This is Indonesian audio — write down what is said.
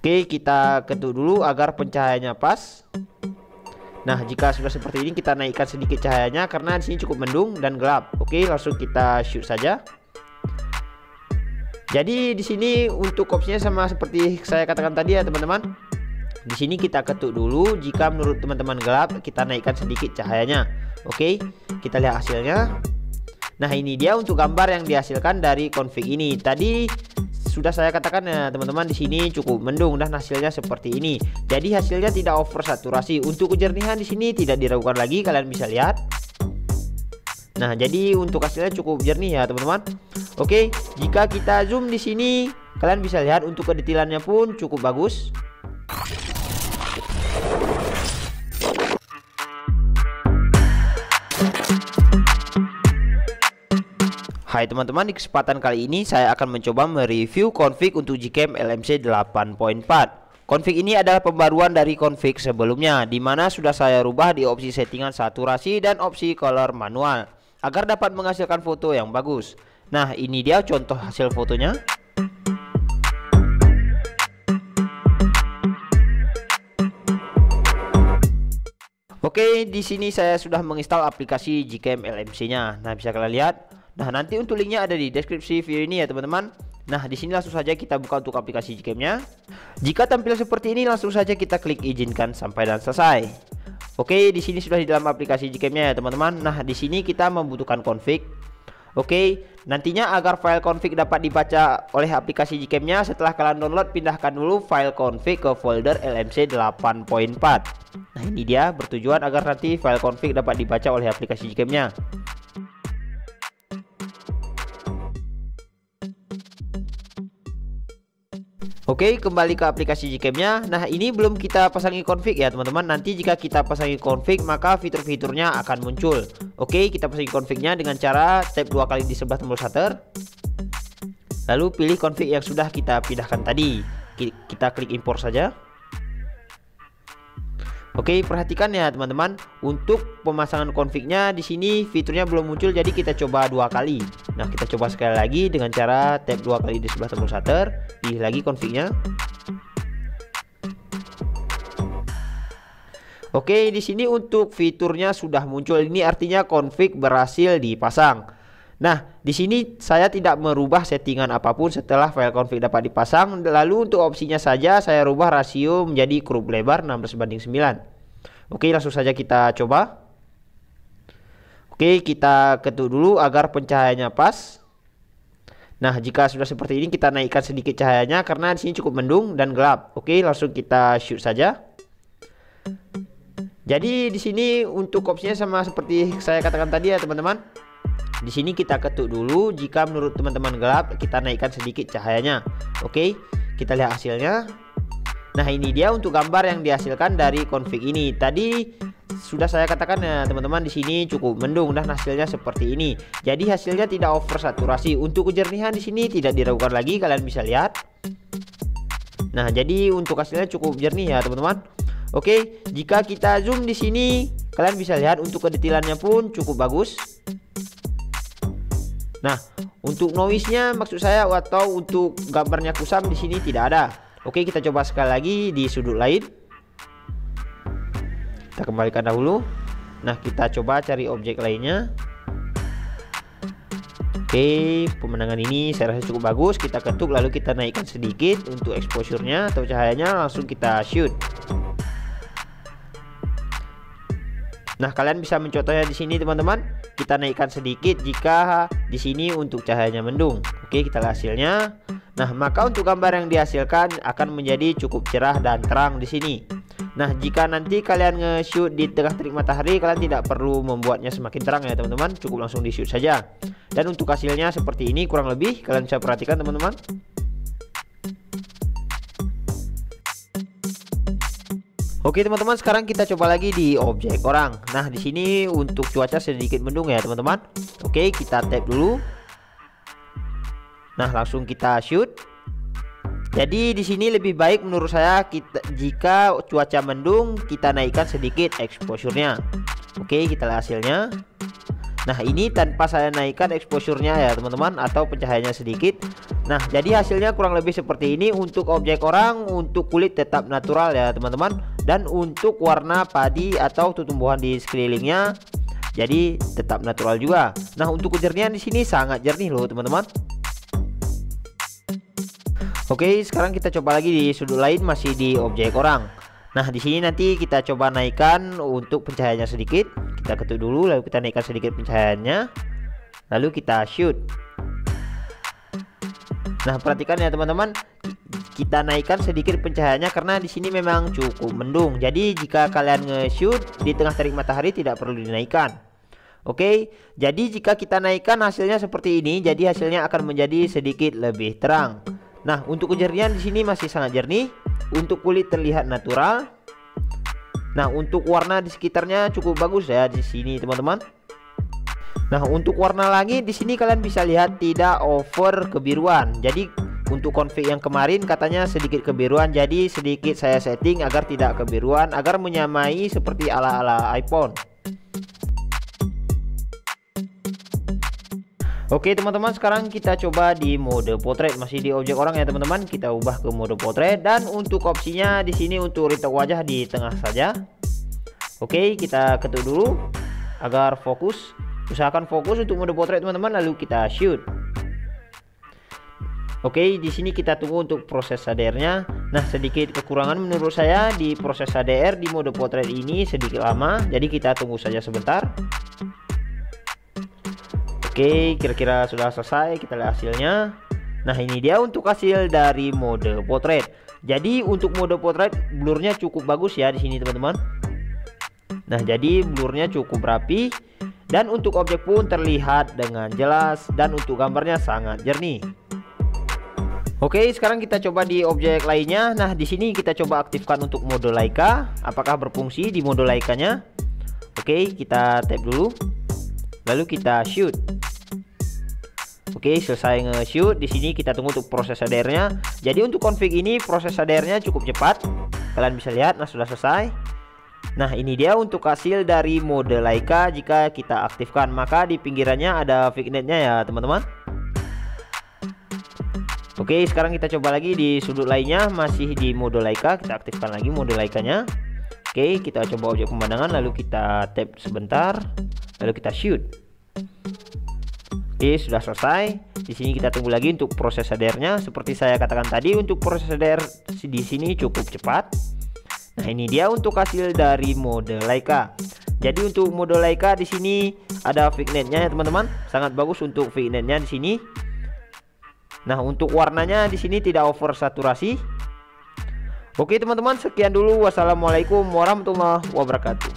Oke, kita ketuk dulu agar pencahayaannya pas. Nah, jika sudah seperti ini kita naikkan sedikit cahayanya karena di sini cukup mendung dan gelap. Oke, langsung kita shoot saja. Jadi di sini untuk opsinya sama seperti saya katakan tadi ya teman-teman. Di sini kita ketuk dulu, jika menurut teman-teman gelap kita naikkan sedikit cahayanya. Oke, kita lihat hasilnya. Nah, ini dia untuk gambar yang dihasilkan dari config ini. Tadi sudah saya katakan ya teman-teman, di sini cukup mendung dan hasilnya seperti ini. Jadi hasilnya tidak over saturasi. Untuk kejernihan di sini tidak diragukan lagi, kalian bisa lihat. Nah, jadi untuk hasilnya cukup jernih ya teman-teman. Oke, jika kita zoom di sini, kalian bisa lihat untuk kedetailannya pun cukup bagus. Hai teman-teman, di kesempatan kali ini saya akan mencoba mereview config untuk Gcam LMC 8.4. Config ini adalah pembaruan dari config sebelumnya, di mana sudah saya rubah di opsi settingan saturasi dan opsi color manual agar dapat menghasilkan foto yang bagus. Nah, ini dia contoh hasil fotonya. Oke, di sini saya sudah menginstal aplikasi Gcam LMC-nya. Nah, bisa kalian lihat. Nah, nanti untuk linknya ada di deskripsi video ini ya teman-teman. Nah, di sini langsung saja kita buka untuk aplikasi Gcam-nya. Jika tampil seperti ini, langsung saja kita klik izinkan sampai dan selesai. Oke, di sini sudah di dalam aplikasi Gcam-nya ya teman-teman. Nah, di sini kita membutuhkan config. Oke, nantinya agar file config dapat dibaca oleh aplikasi Gcam-nya, setelah kalian download, pindahkan dulu file config ke folder LMC 8.4. Nah, ini dia bertujuan agar nanti file config dapat dibaca oleh aplikasi Gcam-nya. Oke, kembali ke aplikasi Gcam-nya. Nah, ini belum kita pasangi config ya teman-teman. Nanti jika kita pasangi config, maka fitur-fiturnya akan muncul. Oke, kita pasangi config-nya dengan cara tap 2 kali di sebelah tombol shutter. Lalu pilih config yang sudah kita pindahkan tadi. Kita klik import saja. Oke, perhatikan ya teman-teman, untuk pemasangan config-nya di sini fiturnya belum muncul, jadi kita coba 2 kali. Nah, kita coba sekali lagi dengan cara tap 2 kali di sebelah tombol shutter, pilih lagi config-nya. Oke, di sini untuk fiturnya sudah muncul. Ini artinya config berhasil dipasang. Nah, di sini saya tidak merubah settingan apapun setelah file config dapat dipasang. Lalu untuk opsinya saja saya rubah rasio menjadi crop lebar 16:9. Oke, langsung saja kita coba. Oke, kita ketuk dulu agar pencahayaannya pas. Nah, jika sudah seperti ini kita naikkan sedikit cahayanya karena di sini cukup mendung dan gelap. Oke, langsung kita shoot saja. Jadi di sini untuk opsinya sama seperti saya katakan tadi ya teman-teman. Di sini kita ketuk dulu, jika menurut teman-teman gelap kita naikkan sedikit cahayanya. Oke, kita lihat hasilnya. Nah, ini dia untuk gambar yang dihasilkan dari config ini. Tadi sudah saya katakan ya teman-teman, di sini cukup mendung dan hasilnya seperti ini. Jadi hasilnya tidak over saturasi. Untuk kejernihan di sini tidak diragukan lagi, kalian bisa lihat. Nah, jadi untuk hasilnya cukup jernih ya teman-teman. Oke, jika kita zoom di sini, kalian bisa lihat untuk kedetailannya pun cukup bagus. Nah, untuk noise-nya maksud saya atau untuk gambarnya kusam di sini tidak ada. Oke, kita coba sekali lagi di sudut lain. Kita kembalikan dahulu. Nah, kita coba cari objek lainnya. Oke, pemandangan ini saya rasa cukup bagus. Kita ketuk lalu kita naikkan sedikit untuk exposure-nya atau cahayanya, langsung kita shoot. Nah, kalian bisa mencontohnya di sini teman-teman. Kita naikkan sedikit jika di sini untuk cahayanya mendung. Oke, kita lihat hasilnya. Nah, maka untuk gambar yang dihasilkan akan menjadi cukup cerah dan terang di sini. Nah, jika nanti kalian nge-shoot di tengah terik matahari, kalian tidak perlu membuatnya semakin terang ya teman-teman. Cukup langsung di-shoot saja. Dan untuk hasilnya seperti ini kurang lebih, kalian bisa perhatikan teman-teman. Oke teman-teman, sekarang kita coba lagi di objek orang. Nah, di sini untuk cuaca sedikit mendung ya teman-teman. Oke, kita tap dulu. Nah, langsung kita shoot. Jadi di sini lebih baik menurut saya jika cuaca mendung kita naikkan sedikit exposure-nya. Oke, kita lihat hasilnya. Nah ini tanpa saya naikkan exposure-nya ya teman-teman, atau pencahayaannya sedikit. Nah jadi hasilnya kurang lebih seperti ini. Untuk objek orang, untuk kulit tetap natural ya teman-teman, dan untuk warna padi atau tumbuhan di sekelilingnya jadi tetap natural juga. Nah untuk kejernihan di sini sangat jernih loh teman-teman. Oke, sekarang kita coba lagi di sudut lain, masih di objek orang. Nah di sini nanti kita coba naikkan untuk pencahayaannya sedikit. Kita ketuk dulu, lalu kita naikkan sedikit pencahayaannya, lalu kita shoot. Nah perhatikan ya teman-teman, kita naikkan sedikit pencahayaannya karena di sini memang cukup mendung. Jadi jika kalian nge-shoot di tengah terik matahari tidak perlu dinaikkan. Oke, jadi jika kita naikkan hasilnya seperti ini, jadi hasilnya akan menjadi sedikit lebih terang. Nah untuk kejernihan di sini masih sangat jernih, untuk kulit terlihat natural. Nah untuk warna di sekitarnya cukup bagus ya di sini teman-teman. Nah untuk warna langit di sini kalian bisa lihat tidak over kebiruan. Jadi untuk config yang kemarin katanya sedikit kebiruan, jadi sedikit saya setting agar tidak kebiruan, agar menyamai seperti ala-ala iPhone. Oke teman-teman, sekarang kita coba di mode potret, masih di objek orang ya teman-teman. Kita ubah ke mode potret, dan untuk opsinya di sini untuk retak wajah di tengah saja. Oke, kita ketuk dulu agar fokus. Usahakan fokus untuk mode potret teman-teman, lalu kita shoot. Oke, di sini kita tunggu untuk proses HDR-nya. Nah, sedikit kekurangan menurut saya di proses HDR di mode potret ini sedikit lama, jadi kita tunggu saja sebentar. Oke, kira-kira sudah selesai, kita lihat hasilnya. Nah ini dia untuk hasil dari mode potret. Jadi untuk mode potret blurnya cukup bagus ya di sini teman-teman. Nah jadi blurnya cukup rapi, dan untuk objek pun terlihat dengan jelas, dan untuk gambarnya sangat jernih. Oke, sekarang kita coba di objek lainnya. Nah di sini kita coba aktifkan untuk mode Leica, apakah berfungsi di mode Leica-nya. Oke, kita tap dulu, lalu kita shoot. Oke, selesai nge-shoot. Di sini kita tunggu untuk proses HDR-nya. Jadi untuk config ini proses HDR-nya cukup cepat. Kalian bisa lihat, nah sudah selesai. Nah, ini dia untuk hasil dari mode Leica jika kita aktifkan. Maka di pinggirannya ada vignette-nya ya, teman-teman. Oke, sekarang kita coba lagi di sudut lainnya, masih di mode Leica. Kita aktifkan lagi mode Leica-nya. Oke, kita coba objek pemandangan, lalu kita tap sebentar, lalu kita shoot. Oke, sudah selesai. Di sini kita tunggu lagi untuk proses HDR-nya. Seperti saya katakan tadi, untuk proses HDR di sini cukup cepat. Nah, ini dia untuk hasil dari mode Leica. Jadi untuk mode Leica di sini ada vignette-nya ya, teman-teman. Sangat bagus untuk vignette-nya di sini. Nah, untuk warnanya di sini tidak over saturasi. Oke, teman-teman, sekian dulu. Wassalamualaikum warahmatullahi wabarakatuh.